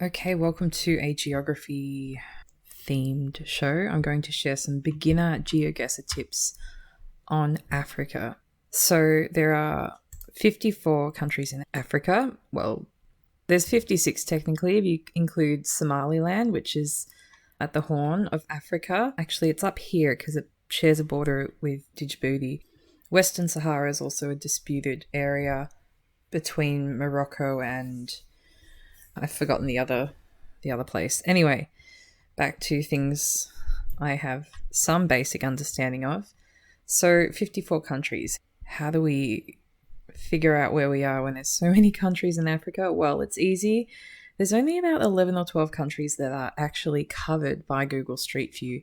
Okay, welcome to a geography themed show. I'm going to share some beginner Geoguessr tips on Africa. So there are 54 countries in Africa. Well, there's 56 technically if you include Somaliland, which is at the Horn of Africa. Actually, it's up here because it shares a border with Djibouti. Western Sahara is also a disputed area between Morocco and I've forgotten the other place. Anyway, back to things I have some basic understanding of. So 54 countries. How do we figure out where we are when there's so many countries in Africa? Well, it's easy. There's only about 11 or 12 countries that are actually covered by Google Street View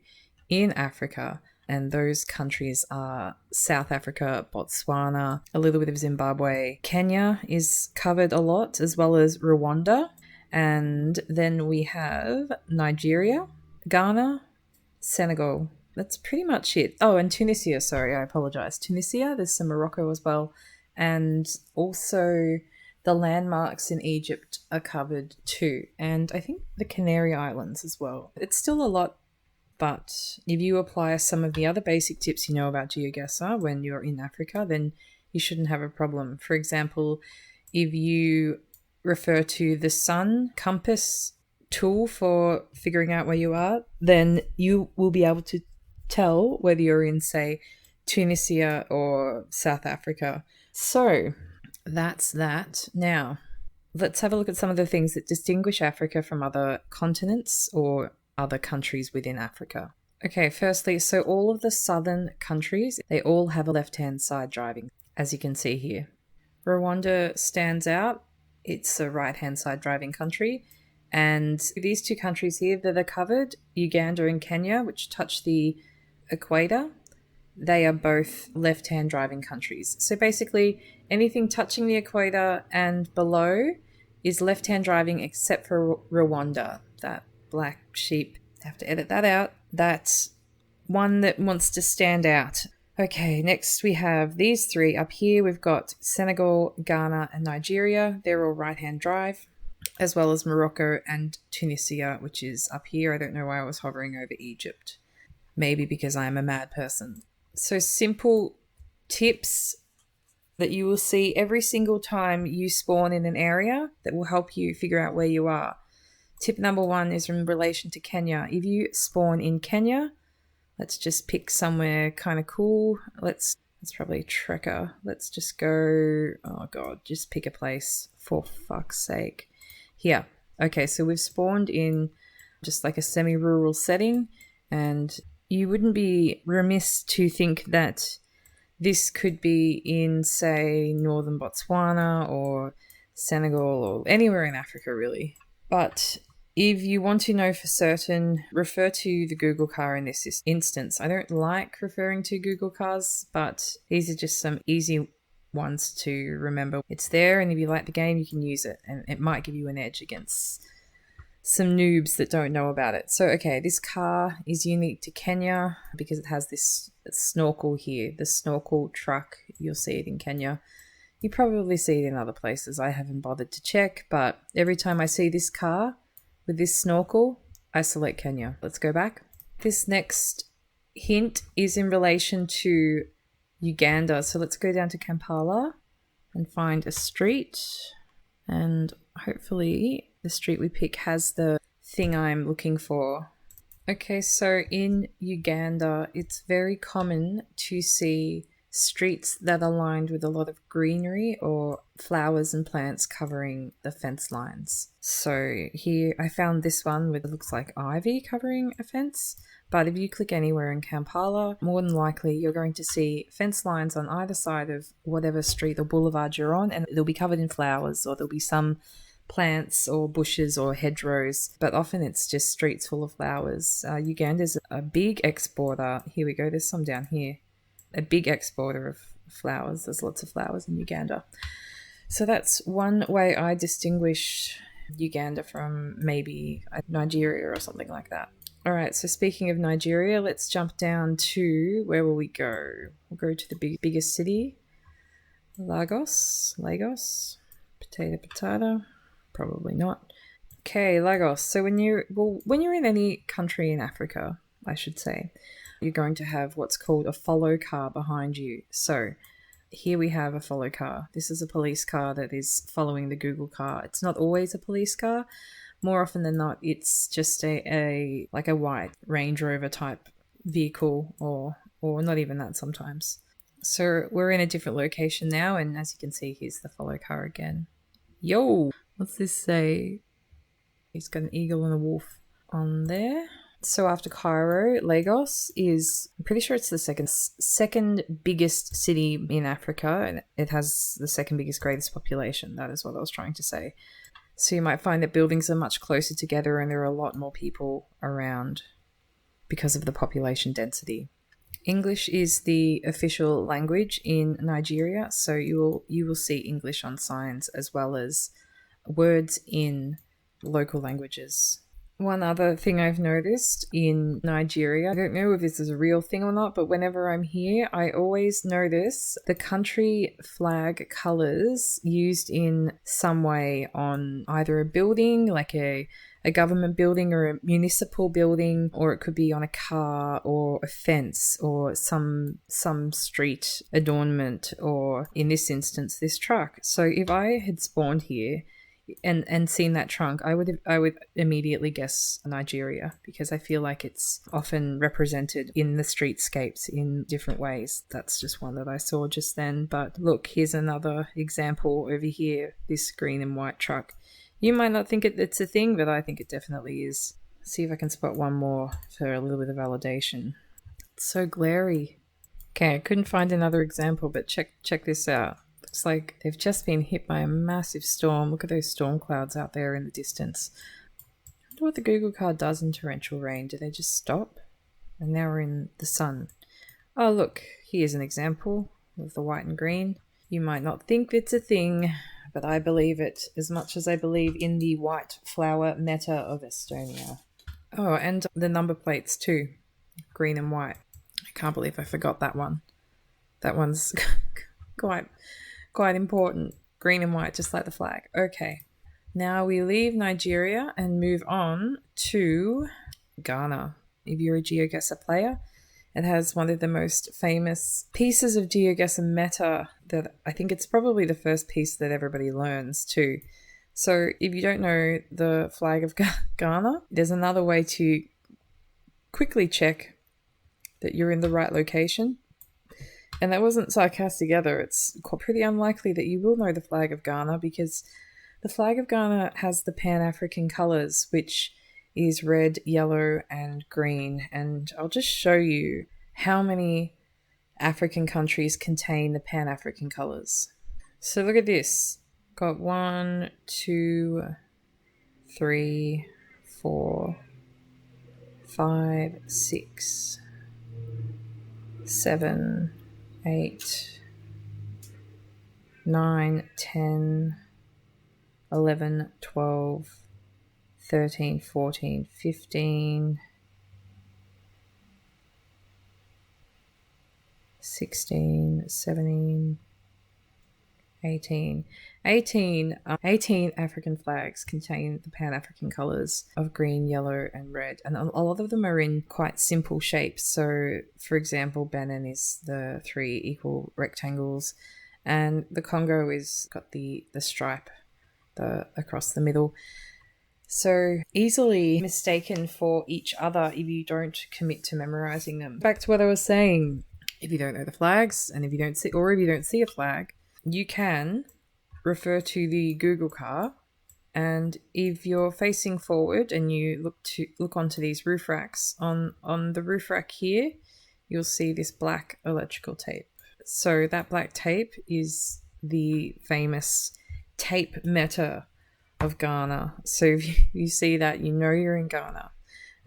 in Africa. And those countries are South Africa, Botswana, a little bit of Zimbabwe. Kenya is covered a lot, as well as Rwanda. And then we have Nigeria, Ghana, Senegal. That's pretty much it. Oh, and Tunisia. Sorry, I apologize. Tunisia, there's some Morocco as well. And also the landmarks in Egypt are covered too. And I think the Canary Islands as well. It's still a lot, but if you apply some of the other basic tips you know about Geoguessr when you're in Africa, then you shouldn't have a problem. For example, if you refer to the sun compass tool for figuring out where you are, then you will be able to tell whether you're in, say, Tunisia or South Africa. So that's that. Now, let's have a look at some of the things that distinguish Africa from other continents or other countries within Africa. Okay, firstly, so all of the southern countries, they all have a left-hand side driving, as you can see here. Rwanda stands out. It's a right-hand side driving country. And these two countries here that are covered, Uganda and Kenya, which touch the equator, they are both left-hand driving countries. So basically, anything touching the equator and below is left-hand driving except for Rwanda, that black sheep. I have to edit that out. That's one that wants to stand out. Okay, next we have these three. Up here we've got Senegal, Ghana and Nigeria. They're all right-hand drive, as well as Morocco and Tunisia, which is up here. I don't know why I was hovering over Egypt. Maybe because I'm a mad person. So simple tips that you will see every single time you spawn in an area that will help you figure out where you are. Tip number one is in relation to Kenya. If you spawn in Kenya, let's just pick somewhere kind of cool. It's probably Trekker. Let's just go, oh God, just pick a place for fuck's sake. Here. Okay, so we've spawned in just like a semi-rural setting, and you wouldn't be remiss to think that this could be in, say, northern Botswana or Senegal or anywhere in Africa, really. But if you want to know for certain, refer to the Google car in this instance. I don't like referring to Google cars, but these are just some easy ones to remember. It's there, and if you like the game, you can use it, and it might give you an edge against some noobs that don't know about it. So, okay, this car is unique to Kenya because it has this snorkel here. The snorkel truck, you'll see it in Kenya. You probably see it in other places. I haven't bothered to check, but every time I see this car with this snorkel, I select Kenya. Let's go back. This next hint is in relation to Uganda. So let's go down to Kampala and find a street. And hopefully the street we pick has the thing I'm looking for. Okay, so in Uganda, it's very common to see streets that are lined with a lot of greenery or flowers and plants covering the fence lines. So here I found this one with, it looks like ivy covering a fence. But if you click anywhere in Kampala, more than likely you're going to see fence lines on either side of whatever street or boulevard you're on, and they'll be covered in flowers, or there'll be some plants or bushes or hedgerows, but often it's just streets full of flowers. Uganda's a big exporter. Here we go, there's some down here. A big exporter of flowers. There's lots of flowers in Uganda. So that's one way I distinguish Uganda from maybe Nigeria or something like that. All right, so speaking of Nigeria, let's jump down to, where will we go? We'll go to the biggest city, Lagos, potato, probably not. Okay, Lagos. So when you're in any country in Africa, I should say, you're going to have what's called a follow car behind you. So here we have a follow car. This is a police car that is following the Google car. It's not always a police car. More often than not, it's just a like a white Range Rover type vehicle, or not even that sometimes. So we're in a different location now, and as you can see, here's the follow car again. Yo, what's this say? He's got an eagle and a wolf on there. So after Cairo, Lagos is, I'm pretty sure it's the second biggest city in Africa, and it has the second biggest, greatest population. That is what I was trying to say. So you might find that buildings are much closer together and there are a lot more people around because of the population density. English is the official language in Nigeria, so you will see English on signs as well as words in local languages. One other thing I've noticed in Nigeria, I don't know if this is a real thing or not, but whenever I'm here, I always notice the country flag colours used in some way on either a building, like a government building or a municipal building, or it could be on a car or a fence or some street adornment, or in this instance, this truck. So if I had spawned here and seen that trunk, I would immediately guess Nigeria, because I feel like it's often represented in the streetscapes in different ways. That's just one that I saw just then. But look, here's another example over here, this green and white truck. You might not think it's a thing, but I think it definitely is. Let's see if I can spot one more for a little bit of validation. It's so glary. Okay, I couldn't find another example, but check this out. Looks like they've just been hit by a massive storm. Look at those storm clouds out there in the distance. I wonder what the Google car does in torrential rain. Do they just stop? And now we're in the sun. Oh, look, here's an example of the white and green. You might not think it's a thing, but I believe it as much as I believe in the white flower meta of Estonia. Oh, and the number plates too. Green and white. I can't believe I forgot that one. That one's quite important. Green and white, just like the flag. Okay. Now we leave Nigeria and move on to Ghana. If you're a Geoguessr player, it has one of the most famous pieces of Geoguessr meta that I think it's probably the first piece that everybody learns too. So if you don't know the flag of Ghana, there's another way to quickly check that you're in the right location. And that wasn't sarcastic either. It's pretty unlikely that you will know the flag of Ghana, because the flag of Ghana has the Pan-African colours, which is red, yellow, and green. And I'll just show you how many African countries contain the Pan-African colours. So look at this. Got 1, 2, 3, 4, 5, 6, 7, 8, 9, 10, 11, 12, 13, 14, 15, 16, 17, 18. 18 African flags contain the Pan-African colours of green, yellow and red, and a lot of them are in quite simple shapes. So for example, Benin is the 3 equal rectangles, and the Congo is got the stripe across the middle. So easily mistaken for each other if you don't commit to memorizing them. Back to what I was saying, if you don't know the flags, and if you don't see a flag, you can refer to the Google car, and if you're facing forward and you look onto these roof racks, on the roof rack here, you'll see this black electrical tape. So that black tape is the famous tape meta of Ghana. So if you see that, you know you're in Ghana.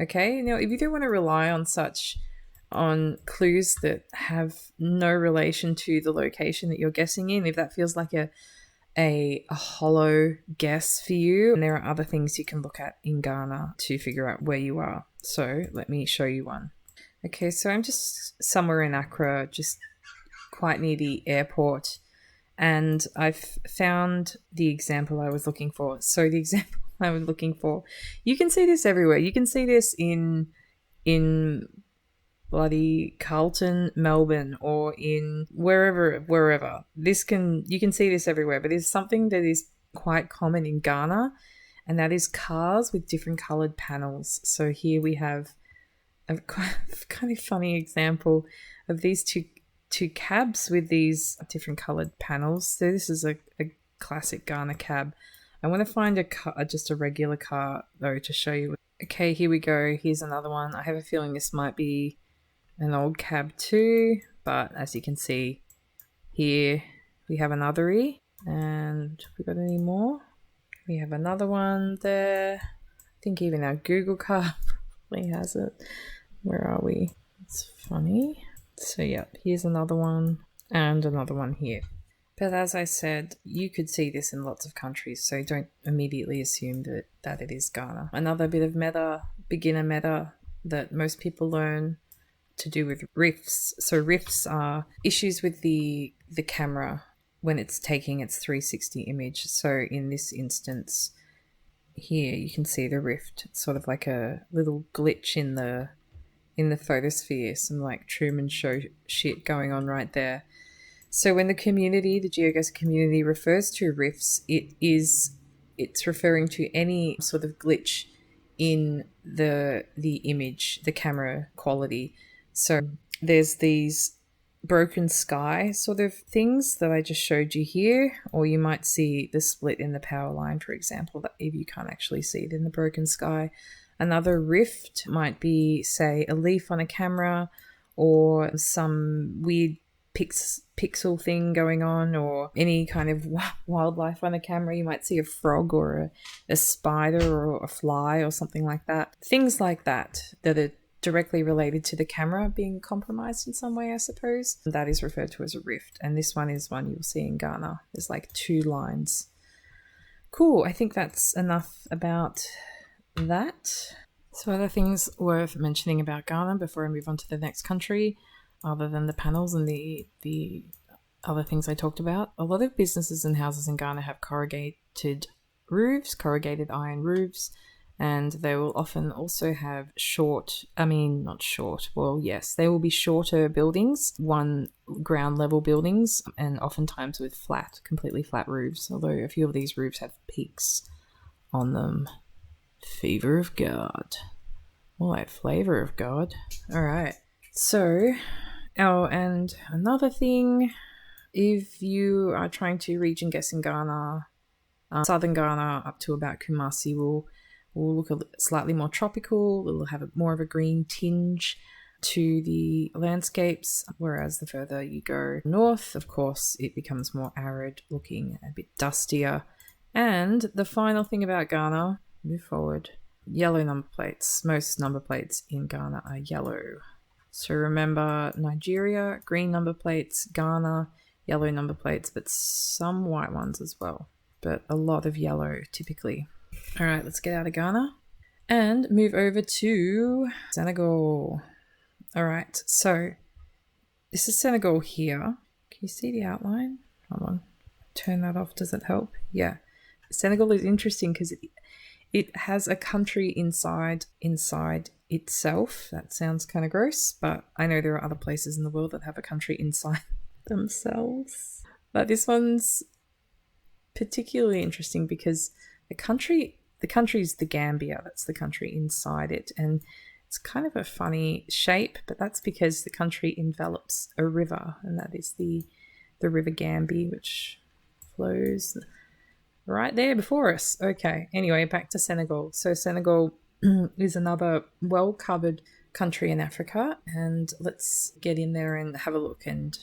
Okay, now if you don't want to rely on clues that have no relation to the location that you're guessing in, if that feels like a hollow guess for you, and there are other things you can look at in Ghana to figure out where you are. So let me show you one. Okay, so I'm just somewhere in Accra, just quite near the airport, and I've found the example I was looking for. So the example I was looking for. You can see this everywhere. You can see this in bloody Carlton, Melbourne, or in wherever. You can see this everywhere, but there's something that is quite common in Ghana, and that is cars with different coloured panels. So here we have a kind of funny example of these two cabs with these different coloured panels. So this is a classic Ghana cab. I want to find a car, just a regular car though, to show you. Okay, here we go. Here's another one. I have a feeling this might be an old cab too, but as you can see here, we have another E. And we got any more? We have another one there. I think even our Google car probably has it. Where are we? It's funny. So yeah, here's another one and another one here. But as I said, you could see this in lots of countries, so don't immediately assume that it is Ghana. Another bit of beginner meta that most people learn to do with riffs. So riffs are issues with the camera when it's taking its 360 image. So in this instance here, you can see the rift. It's sort of like a little glitch in the photosphere, some like Truman Show shit going on right there. So when the Geoguessr community refers to riffs, it's referring to any sort of glitch in the image, the camera quality. So there's these broken sky sort of things that I just showed you here, or you might see the split in the power line, for example, that if you can't actually see it in the broken sky. Another rift might be, say, a leaf on a camera, or some weird pixel thing going on, or any kind of wildlife on a camera. You might see a frog or a spider or a fly or something like that. Things like that are directly related to the camera being compromised in some way, I suppose. That is referred to as a rift, and this one is one you'll see in Ghana. There's like 2 lines. Cool, I think that's enough about that. So other things worth mentioning about Ghana before I move on to the next country, other than the panels and the other things I talked about. A lot of businesses and houses in Ghana have corrugated iron roofs, and they will often also have they will be shorter buildings, one ground level buildings, and oftentimes with completely flat roofs, although a few of these roofs have peaks on them. Favor of God. More like flavor of God. Alright. So, and another thing, if you are trying to region guess in Ghana, southern Ghana up to about Kumasi will look slightly more tropical. It will have more of a green tinge to the landscapes, whereas the further you go north, of course, it becomes more arid looking, a bit dustier. And the final thing about Ghana, move forward, yellow number plates. Most number plates in Ghana are yellow. So remember, Nigeria, green number plates, Ghana, yellow number plates, but some white ones as well. But a lot of yellow typically. All right, let's get out of Ghana and move over to Senegal. All right, so this is Senegal here. Can you see the outline? Hold on, turn that off. Does it help? Yeah. Senegal is interesting because it has a country inside itself. That sounds kind of gross, but I know there are other places in the world that have a country inside themselves. But this one's particularly interesting because the country is the Gambia. That's the country inside it, and it's kind of a funny shape, but that's because the country envelops a river, and that is the River Gambia, which flows right there before us. Okay, anyway, back to Senegal. So Senegal is another well-covered country in Africa, and let's get in there and have a look and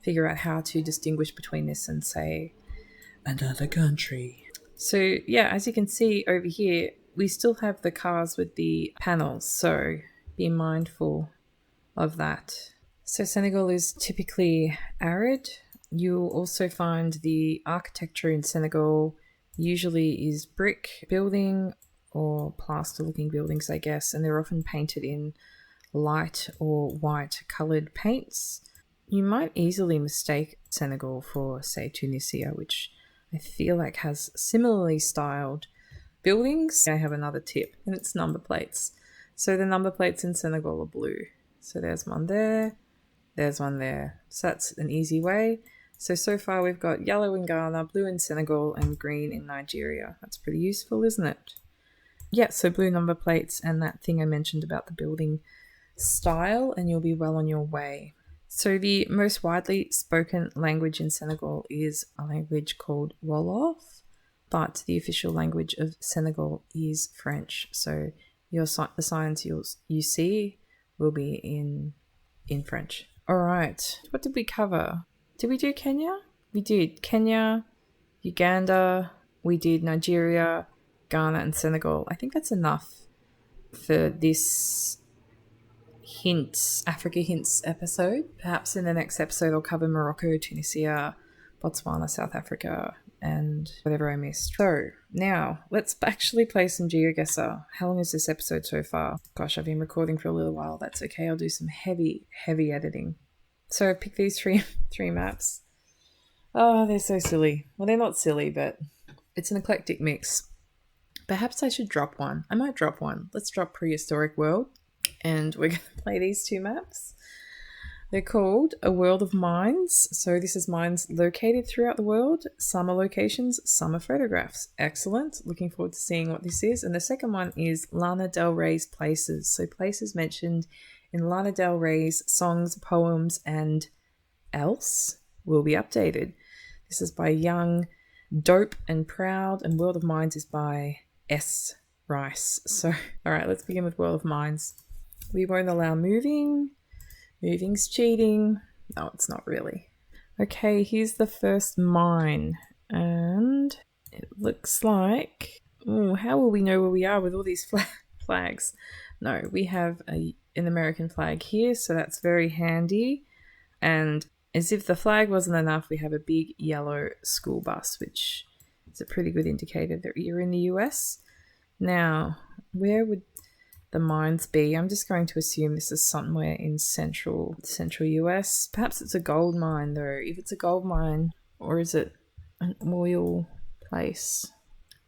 figure out how to distinguish between this and, say, another country. So yeah, as you can see over here, we still have the cars with the panels, so be mindful of that. So Senegal is typically arid. You'll also find the architecture in Senegal usually is brick building or plaster looking buildings, I guess, and they're often painted in light or white coloured paints. You might easily mistake Senegal for, say, Tunisia, which I feel like has similarly styled buildings, I have another tip, and it's number plates. So the number plates in Senegal are blue. So there's one there, there's one there. So that's an easy way. So far we've got yellow in Ghana, blue in Senegal, and green in Nigeria. That's pretty useful, isn't it? Yeah, so blue number plates and that thing I mentioned about the building style, and you'll be well on your way. So the most widely spoken language in Senegal is a language called Wolof, but the official language of Senegal is French. So the signs you see will be in French. All right, what did we cover? Did we do Kenya? We did Kenya, Uganda, we did Nigeria, Ghana, and Senegal. I think that's enough for this Africa Hints episode. Perhaps in the next episode I'll cover Morocco, Tunisia, Botswana, South Africa, and whatever I missed. So now let's actually play some Geoguessr. How long is this episode so far? Gosh, I've been recording for a little while. That's okay. I'll do some heavy editing. So I've picked these three maps. Oh, they're so silly. Well, they're not silly, but it's an eclectic mix. Perhaps I should drop one. I might drop one. Let's drop Prehistoric World, and we're going to play these two maps. They're called A World of Mines. So this is mines located throughout the world. Some are locations, some are photographs. Excellent. Looking forward to seeing what this is. And the second one is Lana Del Rey's Places. So places mentioned in Lana Del Rey's songs, poems, and else will be updated. This is by Young, Dope and Proud, and World of Mines is by S. Rice. So, all right, let's begin with World of Mines. We won't allow moving. Moving's cheating. No, it's not really. Okay, here's the first mine. And it looks like... Oh, how will we know where we are with all these flags? No, we have an American flag here, so that's very handy. And as if the flag wasn't enough, we have a big yellow school bus, which is a pretty good indicator that you're in the US. Now, where would the mines be? I'm just going to assume this is somewhere in central US. Perhaps it's a gold mine, though. If it's a gold mine, or is it an oil place?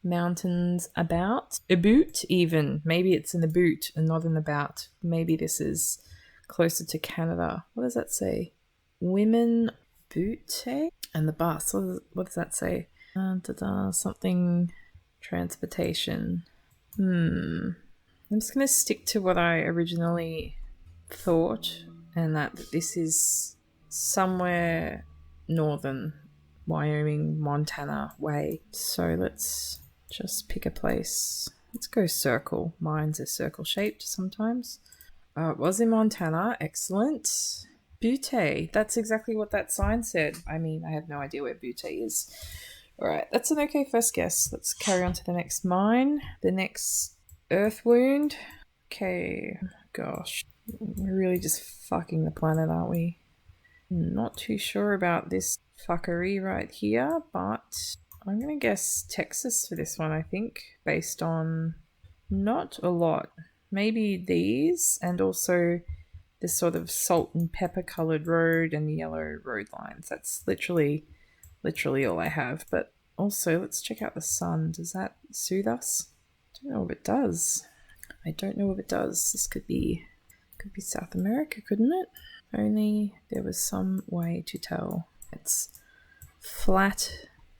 Mountains about even. Maybe it's in the boot and not in about. Maybe this is closer to Canada. What does that say? Women boot and the bus. What does that say? Something transportation. I'm just going to stick to what I originally thought, and that this is somewhere northern Wyoming, Montana way. So let's just pick a place. Let's go circle. Mines are circle shaped sometimes. It was in Montana. Excellent. Butte. That's exactly what that sign said. I mean, I have no idea where Butte is. All right, that's an okay first guess. Let's carry on to the next mine. The next earth wound. Okay. Gosh. We're really just fucking the planet, aren't we? Not too sure about this fuckery right here, but I'm going to guess Texas for this one, I think, based on not a lot. Maybe these, and also this sort of salt and pepper coloured road and the yellow road lines. That's literally all I have. But also, let's check out the sun. Does that soothe us? I don't know if it does. This could be South America, couldn't it? If only there was some way to tell. It's flat,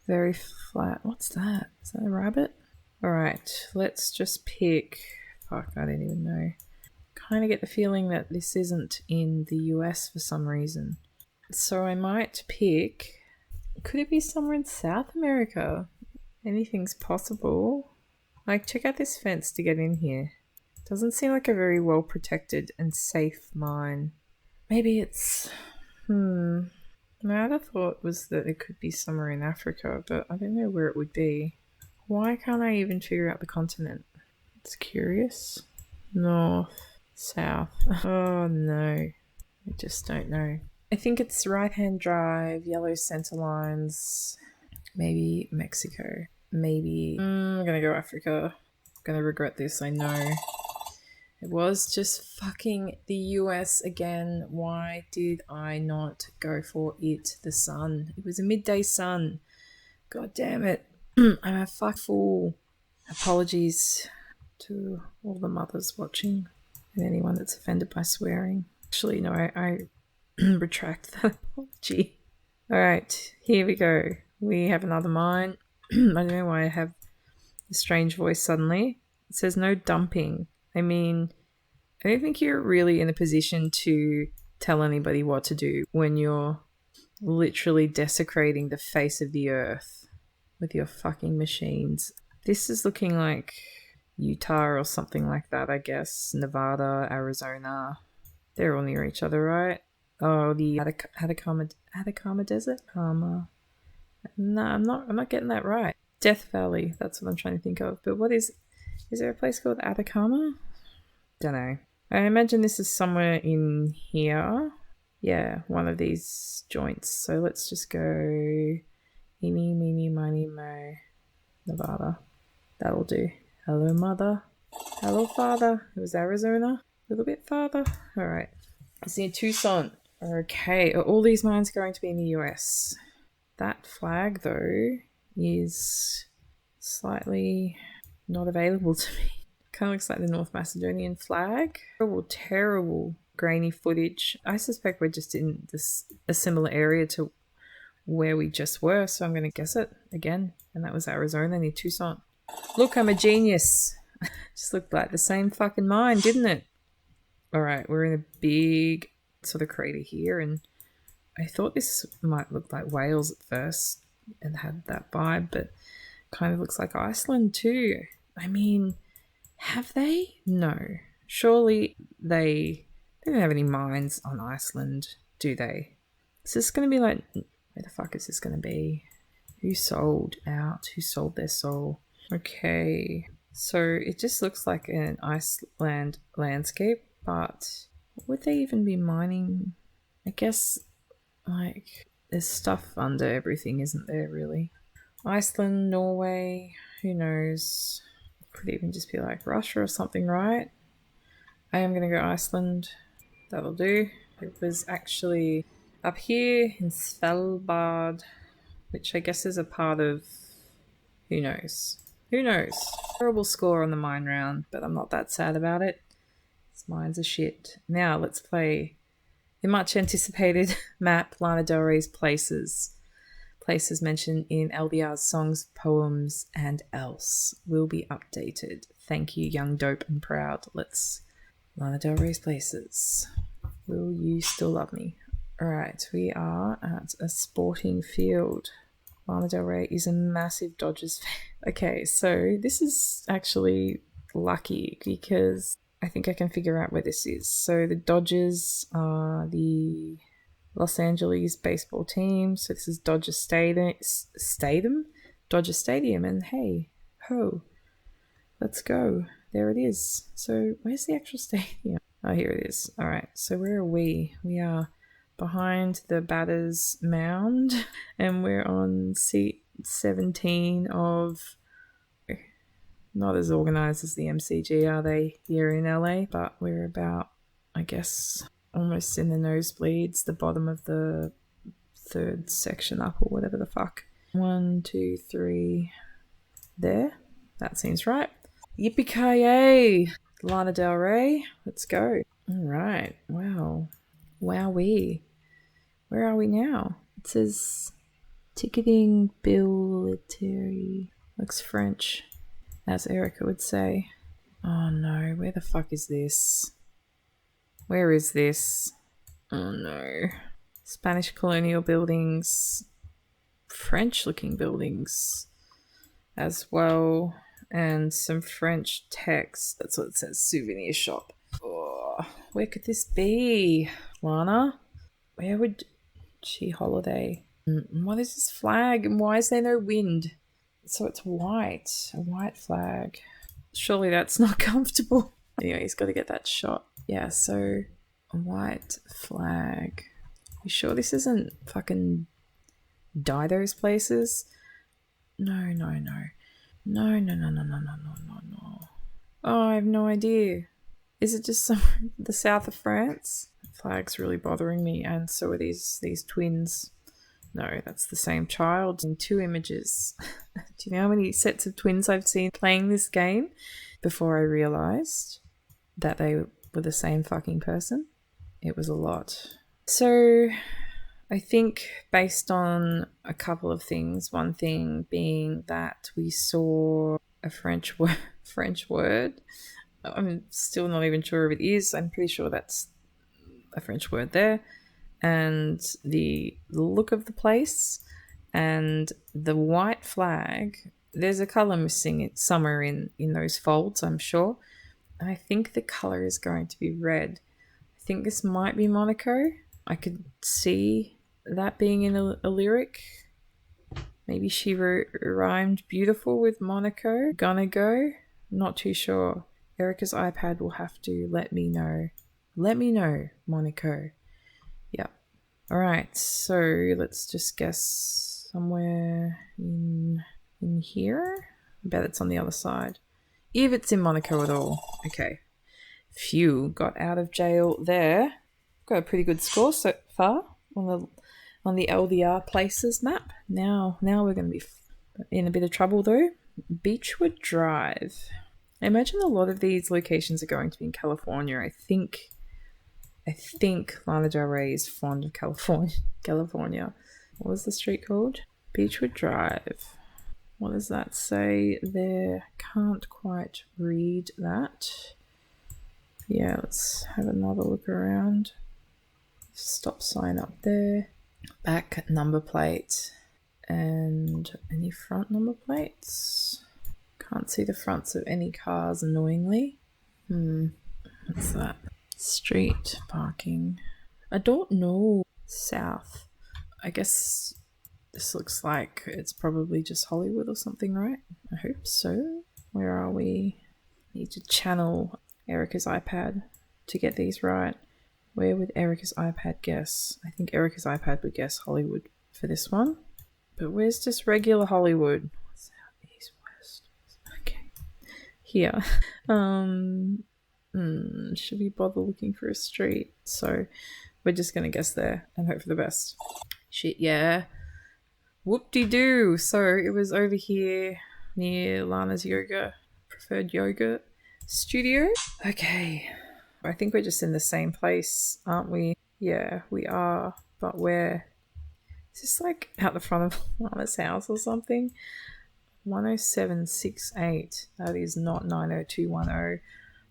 very flat. What's that? Is that a rabbit? Alright, let's just pick... Fuck, I don't even know. Kind of get the feeling that this isn't in the US for some reason. So I might pick... Could it be somewhere in South America? Anything's possible. Like, check out this fence to get in here. Doesn't seem like a very well protected and safe mine. Maybe it's... My other thought was that it could be somewhere in Africa, but I don't know where it would be. Why can't I even figure out the continent? It's curious. North, south. Oh no. I just don't know. I think it's right-hand drive, yellow center lines. Maybe Mexico. Maybe... I'm gonna go Africa. I'm gonna regret this, I know. It was just fucking the US again. Why did I not go for it? The sun. It was a midday sun. God damn it. I'm a fuck fool. Apologies to all the mothers watching and anyone that's offended by swearing. Actually, no, I retract that apology. All right, here we go. We have another mine. I don't know why I have a strange voice suddenly. It says no dumping. I mean, I don't think you're really in a position to tell anybody what to do when you're literally desecrating the face of the earth with your fucking machines. This is looking like Utah or something like that, I guess. Nevada, Arizona. They're all near each other, right? Oh, the Atacama Desert? No, I'm not getting that right. Death Valley, that's what I'm trying to think of. But what is there a place called Atacama? Don't know. I imagine this is somewhere in here. Yeah, one of these joints. So let's just go eeny, meeny, miny, mo, Nevada. That'll do. Hello, mother. Hello, father. It was Arizona. A little bit farther. All right. It's near Tucson. Okay. Are all these mines going to be in the US? That flag, though, is slightly not available to me. Kind of looks like the North Macedonian flag. Terrible, terrible grainy footage. I suspect we're just in a similar area to where we just were, so I'm going to guess it again. And that was Arizona near Tucson. Look, I'm a genius. Just looked like the same fucking mine, didn't it? All right, we're in a big sort of crater here, and I thought this might look like Wales at first and had that vibe, but kind of looks like Iceland too. I mean, have they? No. Surely they don't have any mines on Iceland, do they? Is this going to be like, where the fuck is this going to be? Who sold out? Who sold their soul? Okay, so it just looks like an Iceland landscape, but would they even be mining? I guess, like, there's stuff under everything, isn't there, really? Iceland, Norway, who knows? Could even just be like Russia or something, right? I am going to go Iceland. That'll do. It was actually up here in Svalbard, which I guess is a part of... who knows? Who knows? Terrible score on the mine round, but I'm not that sad about it. This mine's a shit. Now let's play the much anticipated map, Lana Del Rey's Places. Places mentioned in LDR's songs, poems, and else will be updated. Thank you, young, dope, and proud. Let's Lana Del Rey's Places. Will you still love me? All right, we are at a sporting field. Lana Del Rey is a massive Dodgers fan. Okay, so this is actually lucky because I think I can figure out where this is. So the Dodgers are the Los Angeles baseball team. So this is Dodger Stadium? Dodger Stadium. And hey, ho, let's go. There it is. So where's the actual stadium? Oh, here it is. All right. So where are we? We are behind the batter's mound, and we're on seat 17 of... not as organised as the MCG, are they, here in LA? But we're about, I guess, almost in the nosebleeds, the bottom of the third section up or whatever the fuck. 1, 2, 3. There. That seems right. Yippee-ki-yay! Lana Del Rey. Let's go. All right. Wow. Wowee. Where are we now? It says ticketing billettery. Looks French, as Erica would say. Oh no, where the fuck is this? Where is this? Oh no. Spanish colonial buildings, French looking buildings as well, and some French text. That's what it says, souvenir shop. Oh, where could this be? Lana? Where would she holiday? What is this flag? And why is there no wind? So it's white. A white flag. Surely that's not comfortable. Anyway, he's got to get that shot. Yeah, so a white flag. You sure this isn't fucking Dido's Places? No. No. Oh, I have no idea. Is it just somewhere in the south of France? The flag's really bothering me, and so are these twins No, that's the same child in 2 images. Do you know how many sets of twins I've seen playing this game before I realised that they were the same fucking person? It was a lot. So I think based on a couple of things, one thing being that we saw a French word. I'm still not even sure if it is. I'm pretty sure that's a French word there. And the look of the place and the white flag, there's a colour missing it somewhere in those folds, I'm sure. And I think the colour is going to be red. I think this might be Monaco. I could see that being in a lyric. Maybe she rhymed beautiful with Monaco. Gonna go? Not too sure. Erica's iPad will have to let me know. Let me know, Monaco. Yeah. All right, so let's just guess somewhere in here. I bet it's on the other side. If it's in Monaco at all. Okay. Phew, got out of jail there. Got a pretty good score so far on the LDR places map. Now we're going to be in a bit of trouble though. Beechwood Drive. I imagine a lot of these locations are going to be in California. I think Lana Del Rey is fond of California. What was the street called? Beechwood Drive. What does that say there? Can't quite read that. Yeah, let's have another look around. Stop sign up there. Back number plate. And any front number plates? Can't see the fronts of any cars, annoyingly. What's that? Street parking. I don't know. South. I guess this looks like it's probably just Hollywood or something, right? I hope so. Where are we? Need to channel Erica's iPad to get these right. Where would Erica's iPad guess? I think Erica's iPad would guess Hollywood for this one. But where's just regular Hollywood? South, east, west. Okay. Here. Should we bother looking for a street? So we're just going to guess there and hope for the best. Shit, yeah. Whoop-de-doo. So it was over here near Lana's preferred yoga studio. Okay. I think we're just in the same place, aren't we? Yeah, we are. But where? Is this like out the front of Lana's house or something? 10768. That is not 90210.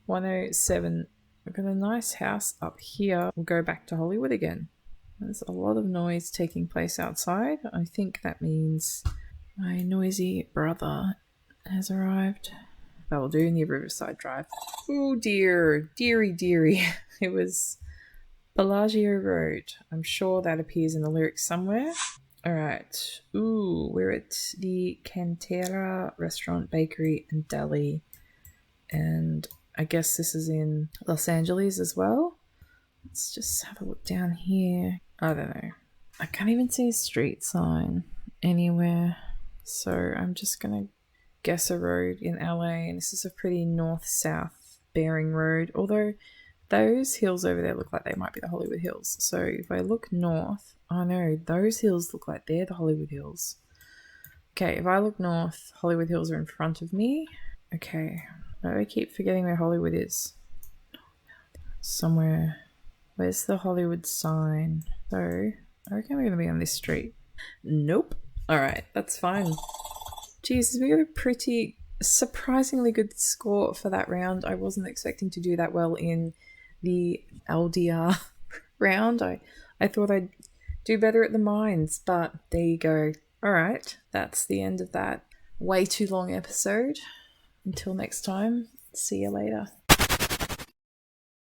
107. We've got a nice house up here. We'll go back to Hollywood again. There's a lot of noise taking place outside. I think that means my noisy brother has arrived. That will do, near Riverside Drive. Oh dear, dearie. It was Bellagio Road. I'm sure that appears in the lyrics somewhere. Alright. Ooh, we're at the Cantera Restaurant, Bakery and Deli. And I guess this is in Los Angeles as well. Let's just have a look down here. I don't know. I can't even see a street sign anywhere. So I'm just going to guess a road in LA. And this is a pretty north-south bearing road. Although those hills over there look like they might be the Hollywood Hills. So if I look north, oh no, those hills look like they're the Hollywood Hills. Okay, if I look north, Hollywood Hills are in front of me. Okay. I keep forgetting where Hollywood is. Somewhere. Where's the Hollywood sign? So, I reckon we're going to be on this street. Nope. Alright, that's fine. Jesus, we got a pretty, surprisingly good score for that round. I wasn't expecting to do that well in the LDR round. I thought I'd do better at the mines, but there you go. Alright, that's the end of that way too long episode. Until next time, see you later.